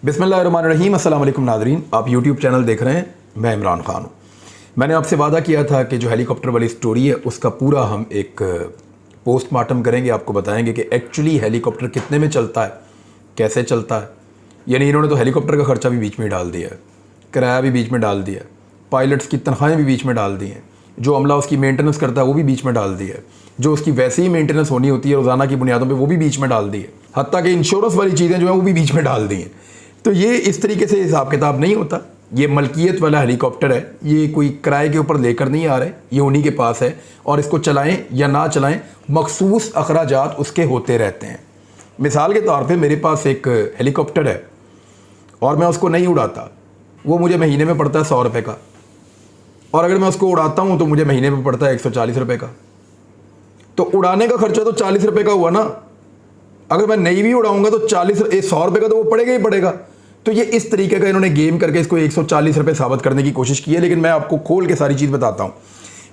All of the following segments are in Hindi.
बिस्मिल्लाहिर्रहमानिर्रहीम। अस्सलाम वालेकुम नाज़रीन, आप यूट्यूब चैनल देख रहे हैं, मैं इमरान खान हूँ। मैंने आपसे वादा किया था कि जो हेलीकॉप्टर वाली स्टोरी है उसका पूरा हम एक पोस्टमार्टम करेंगे, आपको बताएंगे कि एक्चुअली हेलीकॉप्टर कितने में चलता है, कैसे चलता है। यानी इन्होंने तो हेलीकॉप्टर का ख़र्चा भी बीच में डाल दिया है, किराया भी बीच में डाल दिया है, पायलट्स की तनख्वाहें भी बीच में डाल दी हैं, जो अमला उसकी मेंटेनेंस करता है वो भी बीच में डाल दिया है, जो उसकी वैसे ही मेंटेनेंस होनी होती है रोज़ाना की बुनियादों पे वो भी बीच में डाल दी है, हत्ता कि इंश्योरेंस वाली चीज़ें जो हैं वो भी बीच में डाल दी हैं। तो ये इस तरीके से हिसाब किताब नहीं होता। ये मलकियत वाला हेलीकॉप्टर है, ये कोई किराए के ऊपर लेकर नहीं आ रहे, ये उन्हीं के पास है और इसको चलाएं या ना चलाएं मखसूस अखराजात उसके होते रहते हैं। मिसाल के तौर पे मेरे पास एक हेलीकॉप्टर है और मैं उसको नहीं उड़ाता, वो मुझे महीने में पड़ता है 100 रुपये का, और अगर मैं उसको उड़ाता हूँ तो मुझे महीने में पड़ता है 140 रुपये का। तो उड़ाने का खर्चा तो 40 रुपये का हुआ ना। अगर मैं नहीं भी उड़ाऊंगा तो 100 रुपये का तो वो पड़ेगा ही पड़ेगा। तो ये इस तरीके का इन्होंने गेम करके इसको 140 रुपये साबित करने की कोशिश की है। लेकिन मैं आपको खोल के सारी चीज़ बताता हूँ।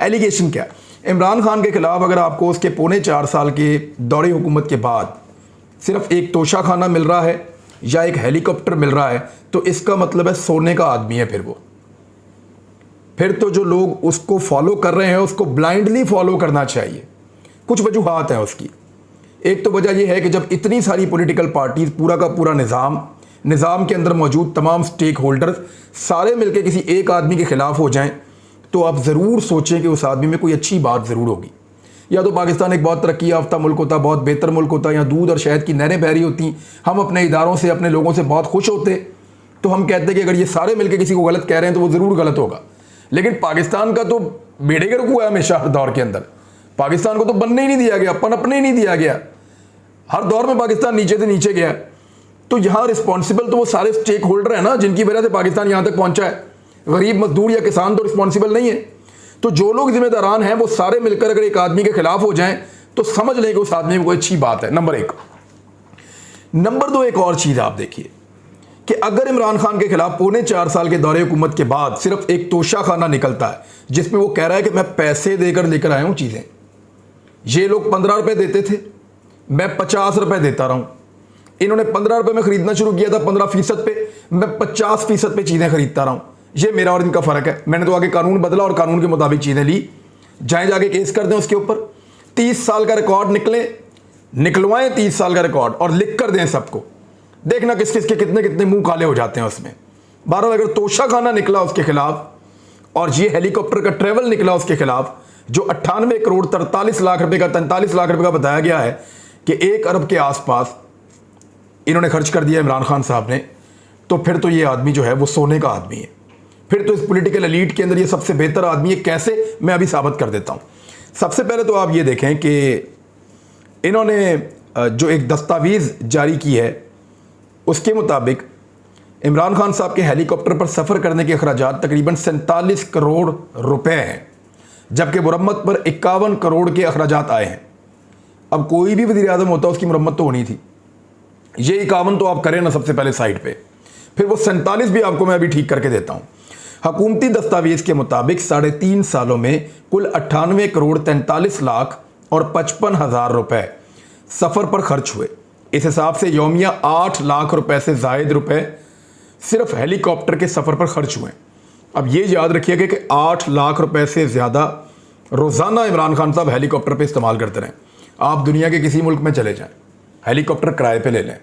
एलिगेशन क्या, इमरान खान के खिलाफ अगर आपको उसके 4.25 साल के दौरे हुकूमत के बाद सिर्फ एक तोशा खाना मिल रहा है या एक हेलीकॉप्टर मिल रहा है तो इसका मतलब है सोने का आदमी है। फिर तो जो लोग उसको फॉलो कर रहे हैं उसको ब्लाइंडली फॉलो करना चाहिए। कुछ वजूहात हैं उसकी। एक तो वजह यह है कि जब इतनी सारी पॉलिटिकल पार्टीज, पूरा का पूरा निज़ाम के अंदर मौजूद तमाम स्टेक होल्डर्स सारे मिलकर किसी एक आदमी के खिलाफ हो जाएं तो आप ज़रूर सोचें कि उस आदमी में कोई अच्छी बात ज़रूर होगी। या तो पाकिस्तान एक बहुत तरक्की याफ्ता मुल्क होता, बहुत बेहतर मुल्क होता, या दूध और शहद की नहरें बह रही होती, हम अपने इदारों से, अपने लोगों से बहुत खुश होते, तो हम कहते कि अगर ये सारे मिलकर किसी को गलत कह रहे हैं तो वो ज़रूर गलत होगा। लेकिन पाकिस्तान का तो बेड़े गर्क हुआ है हमेशा हर दौर के अंदर। पाकिस्तान को तो बनने ही नहीं दिया गया, पनपने ही नहीं दिया गया। हर दौर में पाकिस्तान नीचे से नीचे गया। तो यहाँ रिस्पॉन्सिबल तो वो सारे स्टेक होल्डर हैं ना, जिनकी वजह से पाकिस्तान यहाँ तक पहुँचा है। गरीब मजदूर या किसान तो रिस्पॉन्सिबल नहीं है। तो जो लोग जिम्मेदारान हैं वो सारे मिलकर अगर एक आदमी के खिलाफ हो जाएं तो समझ लें कि उस आदमी में कोई अच्छी बात है। नंबर 1। नंबर 2, एक और चीज़ आप देखिए कि अगर इमरान खान के खिलाफ 4.25 साल के दौरे हुकूमत के बाद सिर्फ एक तोशा खाना निकलता है जिसमें वो कह रहा है कि मैं पैसे देकर लेकर आया हूँ चीज़ें, ये लोग 15 रुपये देते थे, मैं 50 रुपये देता रहा हूँ। इन्होंने 15 रुपये में ख़रीदना शुरू किया था 15% पे, मैं 50% पे चीज़ें खरीदता रहा हूँ। ये मेरा और इनका फ़र्क है। मैंने तो आगे कानून बदला और कानून के मुताबिक चीज़ें ली। जाके केस कर दें उसके ऊपर, 30 साल का रिकॉर्ड निकलवाएं 30 साल का रिकॉर्ड और लिख कर दें सबको, देखना किस किस के कितने कितने मुंह काले हो जाते हैं उसमें। बहरहाल अगर तोशा खाना निकला उसके खिलाफ और ये हेलीकॉप्टर का ट्रेवल निकला उसके खिलाफ, जो 98 करोड़ 43 लाख रुपए का 43 लाख रुपए का बताया गया है कि 1 अरब के आसपास इन्होंने खर्च कर दिया इमरान खान साहब ने, तो फिर तो ये आदमी जो है वो सोने का आदमी है। फिर तो इस पॉलिटिकल एलीट के अंदर ये सबसे बेहतर आदमी है। कैसे, मैं अभी साबित कर देता हूँ। सबसे पहले तो आप ये देखें कि इन्होंने जो एक दस्तावेज़ जारी की है उसके मुताबिक इमरान खान साहब के हेलीकॉप्टर पर सफ़र करने के अखराजात तकरीबन 47 करोड़ रुपए हैं, जबकि मुरम्मत पर 51 करोड़ के अखराजात आए हैं। अब कोई भी वज़ीर आज़म होता उसकी मुरम्मत तो होनी थी। ये 51 तो आप करें ना सबसे पहले साइड पे, फिर वो 47 भी आपको मैं अभी ठीक करके देता हूँ। हुकूमती दस्तावेज़ के मुताबिक 3.5 सालों में कुल 98 करोड़ 43 लाख और 55 हज़ार रुपये सफ़र पर खर्च हुए। इस हिसाब से यौमिया 8 लाख रुपए से ज़ायद रुपए सिर्फ हेलीकॉप्टर के सफ़र पर खर्च हुए। अब ये याद रखिएगा कि 8 लाख रुपए से ज़्यादा रोज़ाना इमरान खान साहब हेलीकॉप्टर पे इस्तेमाल करते रहें। आप दुनिया के किसी मुल्क में चले जाएं, हेलीकॉप्टर किराए पे ले लें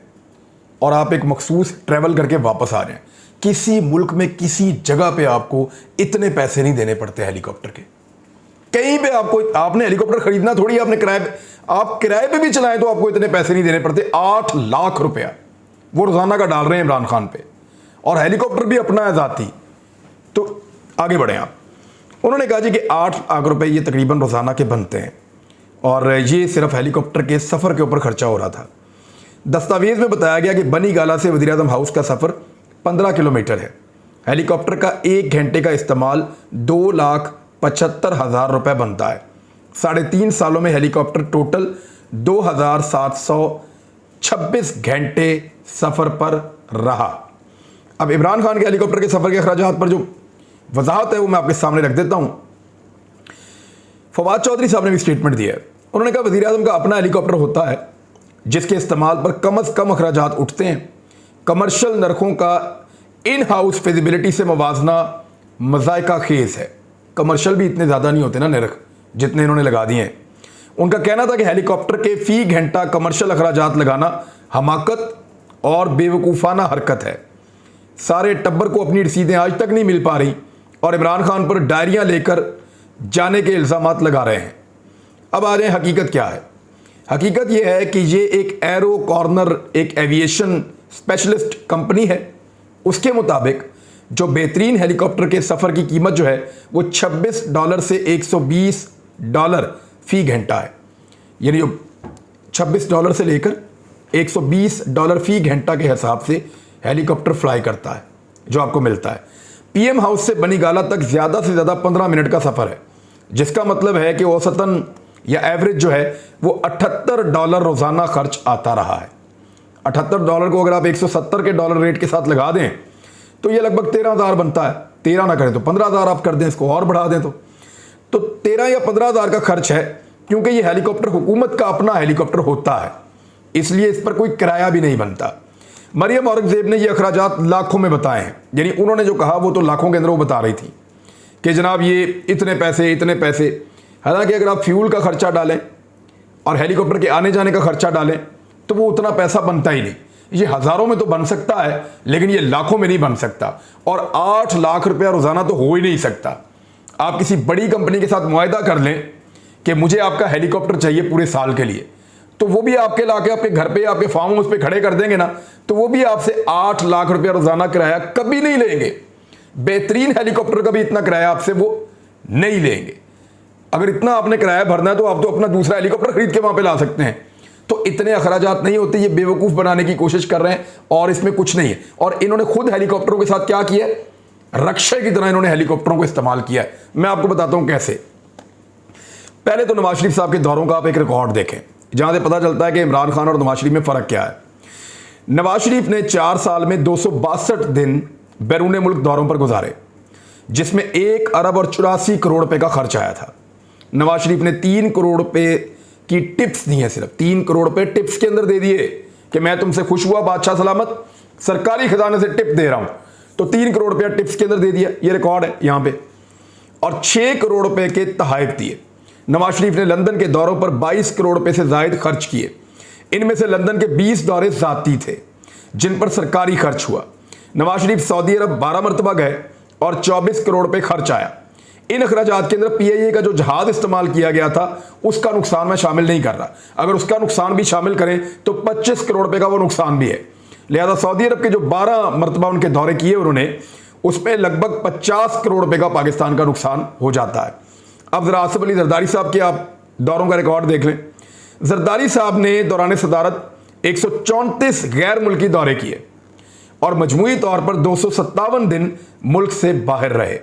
और आप एक मखसूस ट्रैवल करके वापस आ जाएं, किसी मुल्क में किसी जगह पे आपको इतने पैसे नहीं देने पड़ते हेलीकॉप्टर के। कहीं पे आपने हेलीकॉप्टर खरीदना थोड़ी, आपने आप किराए पे भी चलाएं तो आपको इतने पैसे नहीं देने पड़ते। 8 लाख रुपया वो रोज़ाना का डाल रहे हैं इमरान खान पे, और हेलीकॉप्टर भी अपना है ज़ाती। तो आगे बढ़ें आप। उन्होंने कहा जी कि 8 लाख रुपए ये तकरीबन रोज़ाना के बनते हैं, और ये सिर्फ हेलीकॉप्टर के सफ़र के ऊपर खर्चा हो रहा था। दस्तावेज़ में बताया गया कि बनी गाला से वज़ीर आज़म हाउस का सफ़र 15 किलोमीटर है। हेलीकॉप्टर का 1 घंटे का इस्तेमाल 2,75,000 रुपये बनता है। 3.5 सालों में हेलीकॉप्टर टोटल 2,726 घंटे सफ़र पर रहा। अब इमरान खान के हेलीकॉप्टर के सफ़र के अखराजात पर जो वजाहत है वो मैं आपके सामने रख देता हूँ। फवाद चौधरी साहब ने भी स्टेटमेंट दिया है। उन्होंने कहा वज़ीर आज़म का अपना हेलीकॉप्टर होता है जिसके इस्तेमाल पर कम अज़ कम अखराजात उठते हैं। कमर्शियल नरखों का इन हाउस फिजिबिलिटी से मवाजना मजायका खेज है। कमर्शियल भी इतने ज़्यादा नहीं होते ना नरख जितने इन्होंने लगा दिए हैं। उनका कहना था कि हेलीकॉप्टर के फी घंटा कमर्शियल अखराजात लगाना हमाकत और बेवकूफ़ाना हरकत है। सारे टब्बर को अपनी रसीदें आज तक नहीं मिल पा रही और इमरान खान पर डायरियां लेकर जाने के इल्ज़ामात लगा रहे हैं। अब आ जाए हकीकत क्या है। हकीकत यह है कि ये एक एरो कॉर्नर एक एविएशन स्पेशलिस्ट कंपनी है। उसके मुताबिक जो बेहतरीन हेलीकॉप्टर के सफ़र की कीमत जो है वो $26 से $120 फ़ी घंटा है। यानी जो $26 से लेकर $120 फ़ी घंटा के हिसाब से हेलीकॉप्टर फ्लाई करता है जो आपको मिलता है। पीएम हाउस से बनीगाला तक ज़्यादा से ज़्यादा 15 मिनट का सफ़र है, जिसका मतलब है कि औसतन या एवरेज जो है वो $78 रोज़ाना खर्च आता रहा है। $78 को अगर आप 170 के डॉलर रेट के साथ लगा दें तो ये लगभग 13,000 बनता है। 13 ना करें तो 15,000 आप कर दें, इसको और बढ़ा दें तो 13 या 15,000 का खर्च है। क्योंकि ये हेलीकॉप्टर हुकूमत का अपना हेलीकॉप्टर होता है, इसलिए इस पर कोई किराया भी नहीं बनता। मरियम औरंगजेब ने ये अखराजात लाखों में बताए हैं। यानी उन्होंने जो कहा वो तो लाखों के अंदर वो बता रही थी कि जनाब ये इतने पैसे। हालांकि अगर आप फ्यूल का खर्चा डालें और हेलीकॉप्टर के आने जाने का खर्चा डालें तो वो उतना पैसा बनता ही नहीं। ये हज़ारों में तो बन सकता है लेकिन ये लाखों में नहीं बन सकता। और 8 लाख रुपया रोज़ाना तो हो ही नहीं सकता। आप किसी बड़ी कंपनी के साथ मुआहदा कर लें कि मुझे आपका हेलीकॉप्टर चाहिए पूरे साल के लिए, तो वो भी आपके लाके आपके घर पे आपके फार्म हाउस पे खड़े कर देंगे ना, तो वो भी आपसे 8 लाख रुपया रोज़ाना किराया कभी नहीं लेंगे। बेहतरीन हेलीकॉप्टर का भी इतना किराया आपसे वो नहीं लेंगे। अगर इतना आपने किराया भरना है तो आप तो अपना दूसरा हेलीकॉप्टर खरीद के वहां पे ला सकते हैं। तो इतने अखराजात नहीं होते। ये बेवकूफ़ बनाने की कोशिश कर रहे हैं और इसमें कुछ नहीं है। और इन्होंने खुद हेलीकॉप्टरों के साथ क्या किया है, रक्षा की तरह इन्होंने हेलीकॉप्टरों को इस्तेमाल किया है। मैं आपको बताता हूं कैसे। पहले तो नवाज शरीफ साहब के दौरों का आप एक रिकॉर्ड देखें जहां से पता चलता है कि इमरान खान और नवाज शरीफ में फ़र्क क्या है। नवाज शरीफ ने 4 साल में 262 दिन बैरून मुल्क दौरों पर गुजारे, जिसमें 1 अरब और 84 करोड़ रुपए का खर्च आया था। नवाज शरीफ ने 3 करोड़ रुपए की टिप्स दी हैं, सिर्फ 3 करोड़ रुपए टिप्स के अंदर दे दिए कि मैं तुमसे खुश हुआ बादशाह सलामत, सरकारी खजाने से टिप दे रहा हूं। तो 3 करोड़ रुपया टिप्स के अंदर दे दिया, ये रिकॉर्ड है यहां पे। और 6 करोड़ रुपए के तहाइफ दिए। नवाज शरीफ ने लंदन के दौरों पर 22 करोड़ रुपए से जायद खर्च किए। इनमें से लंदन के 20 दौरे जाती थे जिन पर सरकारी खर्च हुआ। नवाज शरीफ सऊदी अरब 12 मरतबा गए और 24 करोड़ रुपए खर्च आया। इन अखराजात के अंदर पीआईए का जो जहाज इस्तेमाल किया गया था उसका नुकसान मैं शामिल नहीं कर रहा। अगर उसका नुकसान भी शामिल करें तो 25 करोड़ रुपए का वो नुकसान भी है। लिहाजा सऊदी अरब के जो 12 मरतबा उनके दौरे किए उन्होंने, उसमें लगभग 50 करोड़ रुपए का पाकिस्तान का नुकसान हो जाता है। अब जरा आसिफ अली जरदारी साहब के आप दौरों का रिकॉर्ड देख लें। जरदारी साहब ने दौरान सदारत 134 गैर मुल्की दौरे किए और मजमूई तौर पर 257 दिन मुल्क से बाहर रहे।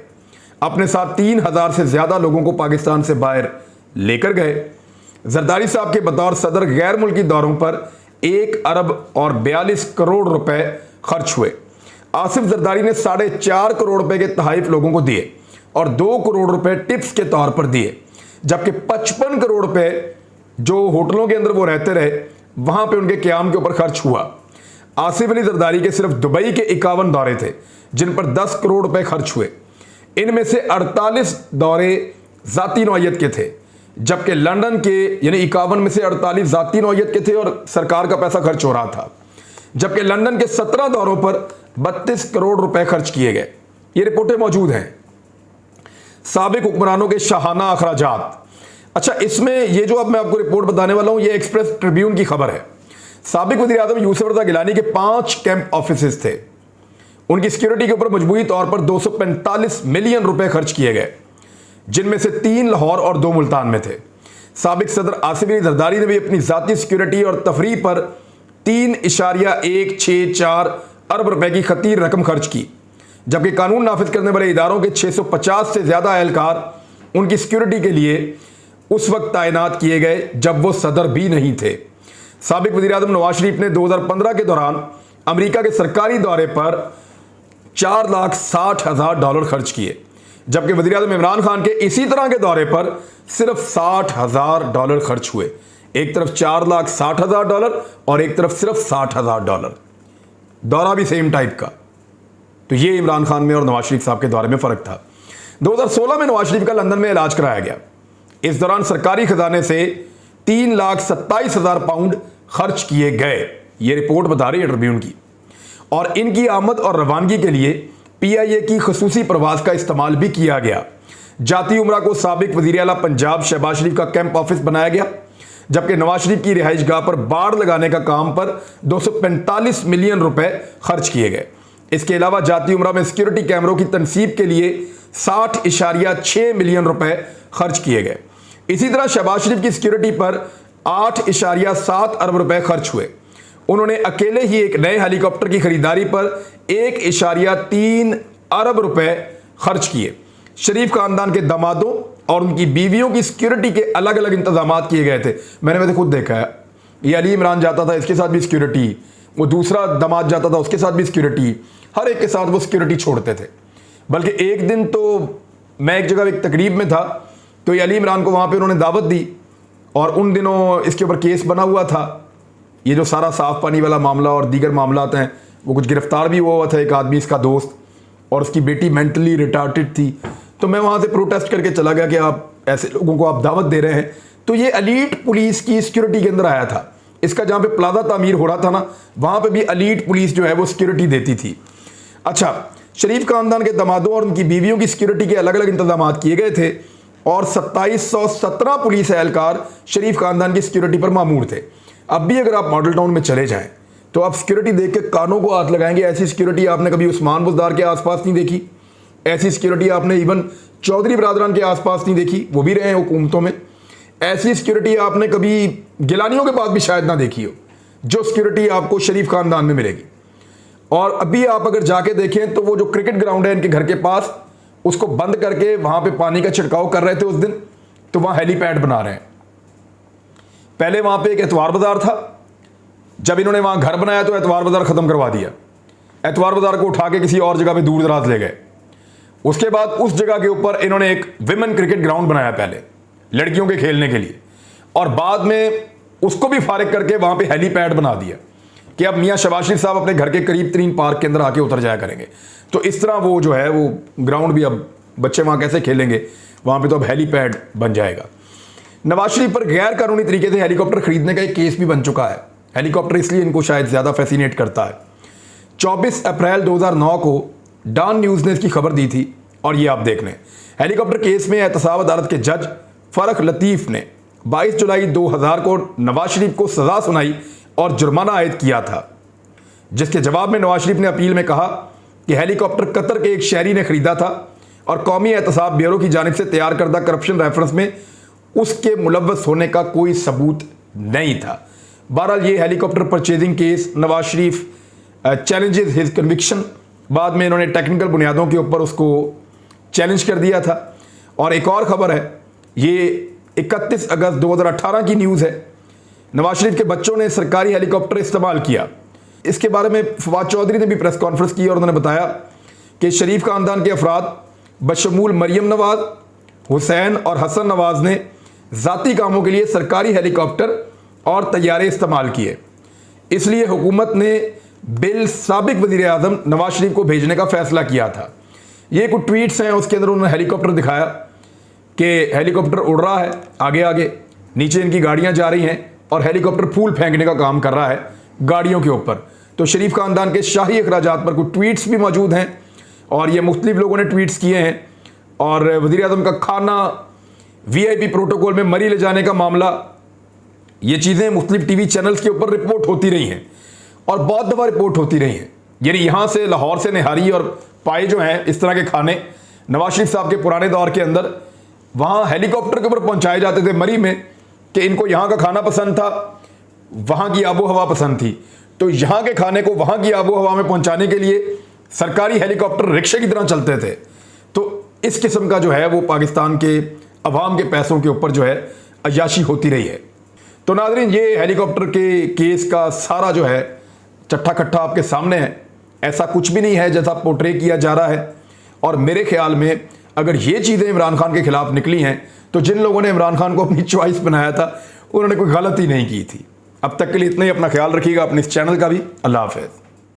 अपने साथ 3,000 से ज्यादा लोगों को पाकिस्तान से बाहर लेकर गए। जरदारी साहब के बतौर सदर गैर मुल्की दौरों पर 1 अरब और 42 करोड़ रुपए खर्च हुए। आसिफ जरदारी ने 4.5 करोड़ रुपए के तहाइफ लोगों को दिए और 2 करोड़ रुपए टिप्स के तौर पर दिए, जबकि 55 करोड़ रुपए जो होटलों के अंदर वो रहते रहे वहां पे उनके क्याम के ऊपर खर्च हुआ। आसिफ अली जरदारी के सिर्फ दुबई के 51 दौरे थे जिन पर 10 करोड़ रुपए खर्च हुए। इनमें से 48 दौरे जाती नौयत के थे, जबकि लंदन के यानी 51 में से 48 जाती नौयत के थे और सरकार का पैसा खर्च हो रहा था, जबकि लंदन के 17 दौरों पर 32 करोड़ रुपए खर्च किए गए। ये रिपोर्टें मौजूद हैं। साबिक हुक्मरानों के शाहाना अखराजात। अच्छा, इसमें ये जो अब मैं आपको रिपोर्ट बताने वाला हूं ये एक्सप्रेस ट्रिब्यून की खबर है। साबिक वज़ीर आज़म यूसुफ रज़ा गिलानी के 5 कैंप ऑफिसेस थे। उनकी सिक्योरिटी के ऊपर मजबूरी तौर पर 245 मिलियन रुपए खर्च किए गए, जिनमें से 3 लाहौर और 2 मुल्तान में थे। साबिक सदर आसिफ अली जरदारी ने भी अपनी जाती सिक्योरिटी और तफरीह पर 3.164 अरब रुपए की खतीर रकम खर्च की, जबकि कानून नाफिज करने वाले इदारों के 650 से ज्यादा एहलकार उनकी सिक्योरिटी के लिए उस वक्त तैनात किए गए जब वो सदर भी नहीं थे। साबिक वज़ीर आज़म नवाज शरीफ ने 2015 के दौरान अमेरिका के सरकारी दौरे पर $4,60,000 खर्च किए, जबकि वज़ीर आज़म इमरान खान के इसी तरह के दौरे पर सिर्फ $60,000 खर्च हुए। एक तरफ $4,60,000 और एक तरफ सिर्फ $60,000। दौरा भी सेम टाइप का। तो ये इमरान खान में और नवाज शरीफ साहब के दौरे में फ़र्क था। 2016 में नवाज शरीफ का लंदन में इलाज कराया गया। इस दौरान सरकारी खजाने से 3,27,000 पाउंड खर्च किए गए, ये रिपोर्ट बता रही है ट्रिब्यून की। और इनकी आमद और रवानगी के लिए PIA की खसूसी प्रवास का इस्तेमाल भी किया गया। जाती उमरा को साबिक वज़ीर आला पंजाब शहबाज शरीफ का कैंप ऑफिस बनाया गया, जबकि नवाज शरीफ की रिहाइश गाह पर बाड़ लगाने का काम पर 245 मिलियन रुपए खर्च किए गए। इसके अलावा जाती उमरा में सिक्योरिटी कैमरों की तनसीब के लिए 60.6 मिलियन रुपए खर्च किए गए। इसी तरह शहबाज शरीफ की सिक्योरिटी पर 8.7 अरब रुपए खर्च हुए। उन्होंने अकेले ही एक नए हेलीकॉप्टर की खरीदारी पर 1.3 अरब रुपए खर्च किए। शरीफ खानदान के दामादों और उनकी बीवियों की सिक्योरिटी के अलग अलग इंतजाम किए गए थे। मैंने वैसे खुद देखा है, ये अली इमरान जाता था, इसके साथ भी सिक्योरिटी, वो दूसरा दामाद जाता था, उसके साथ भी सिक्योरिटी, हर एक के साथ वो सिक्योरिटी छोड़ते थे। बल्कि एक दिन तो मैं एक जगह एक तकरीब में था, तो ये अली इमरान को वहाँ पे उन्होंने दावत दी और उन दिनों इसके ऊपर केस बना हुआ था, ये जो सारा साफ पानी वाला मामला और दीगर मामलात हैं, वो कुछ गिरफ्तार भी हुआ था एक आदमी, इसका दोस्त, और उसकी बेटी मेंटली रिटार्टेड थी। तो मैं वहाँ से प्रोटेस्ट करके चला गया कि आप ऐसे लोगों को आप दावत दे रहे हैं। तो ये एलीट पुलिस की सिक्योरिटी के अंदर आया था। इसका जहाँ पे प्लाजा तामीर हो रहा था ना, वहाँ पे भी एलीट पुलिस जो है वो सिक्योरिटी देती थी। अच्छा, शरीफ खानदान के दामादों और उनकी बीवियों की सिक्योरिटी के अलग अलग इंतजाम किए गए थे और 2717 पुलिस एहलकार शरीफ खानदान की सिक्योरिटी पर मामूर थे। अब भी अगर आप मॉडल टाउन में चले जाएं तो आप सिक्योरिटी देख के कानों को हाथ लगाएंगे। ऐसी सिक्योरिटी आपने कभी उस्मान बुज़दार के आसपास नहीं देखी, ऐसी सिक्योरिटी आपने इवन चौधरी बरादरान के आसपास नहीं देखी, वो भी रहे हैं हुकूमतों में। ऐसी सिक्योरिटी आपने कभी गिलानियों के पास भी शायद ना देखी हो, जो सिक्योरिटी आपको शरीफ खानदान में मिलेगी। और अभी आप अगर जाके देखें तो वो जो क्रिकेट ग्राउंड है इनके घर के पास, उसको बंद करके वहां पे पानी का छिड़काव कर रहे थे उस दिन, तो वहां हेलीपैड बना रहे हैं। पहले वहां पे एक एतवार बाजार था, जब इन्होंने वहां घर बनाया तो एतवार बाजार खत्म करवा दिया, एतवार बाजार को उठा के किसी और जगह पे दूर दराज ले गए। उसके बाद उस जगह के ऊपर इन्होंने एक विमेन क्रिकेट ग्राउंड बनाया पहले लड़कियों के खेलने के लिए, और बाद में उसको भी फारिग करके वहां पे हेलीपैड बना दिया कि अब मियां शहबाज शरीफ साहब अपने घर के करीब तरीन पार्क के अंदर आके उतर जाया करेंगे। तो इस तरह वो जो है वो ग्राउंड भी अब बच्चे वहां कैसे खेलेंगे, वहां पे तो अब हेलीपैड बन जाएगा। नवाज शरीफ पर गैर कानूनी तरीके से हेलीकॉप्टर खरीदने का एक केस भी बन चुका है। हेलीकॉप्टर इसलिए इनको शायद ज़्यादा फैसिनेट करता है। 24 अप्रैल 2009 को डॉन न्यूज़ ने इसकी खबर दी थी, और ये आप देख लें। हेलीकॉप्टर केस में एहतसाब अदालत के जज फ़रख लतीफ़ ने 22 जुलाई 2000 को नवाज शरीफ को सज़ा सुनाई और जुर्माना आयद किया था, जिसके जवाब में नवाज शरीफ ने अपील में कहा कि हेलीकॉप्टर कतर के एक शहरी ने खरीदा था और कौमी एहतसाब ब्यूरो की जानिब से तैयार करदा करप्शन रेफरेंस में उसके मुलव्वस होने का कोई सबूत नहीं था। बहरहाल ये helicopter purchasing case Nawaz Sharif challenges his conviction, बाद में इन्होंने टेक्निकल बुनियादों के ऊपर उसको चैलेंज कर दिया था। और एक और ख़बर है, ये 31 अगस्त 2018 की न्यूज़ है। नवाज शरीफ के बच्चों ने सरकारी हेलीकॉप्टर इस्तेमाल किया। इसके बारे में फवाद चौधरी ने भी प्रेस कॉन्फ्रेंस की और उन्होंने बताया कि शरीफ खानदान के अफराद बशमूल मरियम नवाज, हुसैन और हसन नवाज ने ज़ाती कामों के लिए सरकारी हेलीकॉप्टर और तैयारे इस्तेमाल किए, इसलिए हुकूमत ने बिल साबिक वज़ीर आज़म नवाज शरीफ को भेजने का फैसला किया था। ये कुछ ट्वीट्स हैं, उसके अंदर उन्होंने हेलीकॉप्टर दिखाया कि हेलीकॉप्टर उड़ रहा है आगे आगे, नीचे इनकी गाड़ियां जा रही हैं और हेलीकॉप्टर फूल फेंकने का काम कर रहा है गाड़ियों के ऊपर। तो शरीफ खानदान के शाही अखराजात पर कुछ ट्वीट्स भी मौजूद हैं और ये मुख्तलिफ लोगों ने ट्वीट्स किए हैं। और वज़ीर आज़म का खाना, VIP प्रोटोकॉल में मरी ले जाने का मामला, ये चीज़ें मुख्तलिफ TV चैनल्स के ऊपर रिपोर्ट होती रही हैं और बहुत दफ़ा रिपोर्ट होती रही हैं। यानी यहाँ से लाहौर से निहारी और पाए जो हैं इस तरह के खाने नवाज शरीफ साहब के पुराने दौर के अंदर वहाँ हेलीकॉप्टर के ऊपर पहुँचाए जाते थे मरी में, कि इनको यहाँ का खाना पसंद था, वहाँ की आबो हवा पसंद थी, तो यहाँ के खाने को वहाँ की आबो हवा में पहुँचाने के लिए सरकारी हेलीकॉप्टर रिक्शे की तरह चलते थे। तो इस किस्म का जो है वो पाकिस्तान के अवाम के पैसों के ऊपर जो है अय्याशी होती रही है। तो नाज़रीन, ये हेलीकॉप्टर के केस का सारा जो है चट्ठा कट्ठा आपके सामने है। ऐसा कुछ भी नहीं है जैसा पोर्ट्रे किया जा रहा है। और मेरे ख्याल में अगर ये चीज़ें इमरान खान के खिलाफ निकली हैं तो जिन लोगों ने इमरान खान को अपनी चॉइस बनाया था उन्होंने कोई गलती नहीं की थी। अब तक के लिए इतना ही। अपना ख्याल रखिएगा, अपने इस चैनल का भी। अल्लाह हाफ़िज़।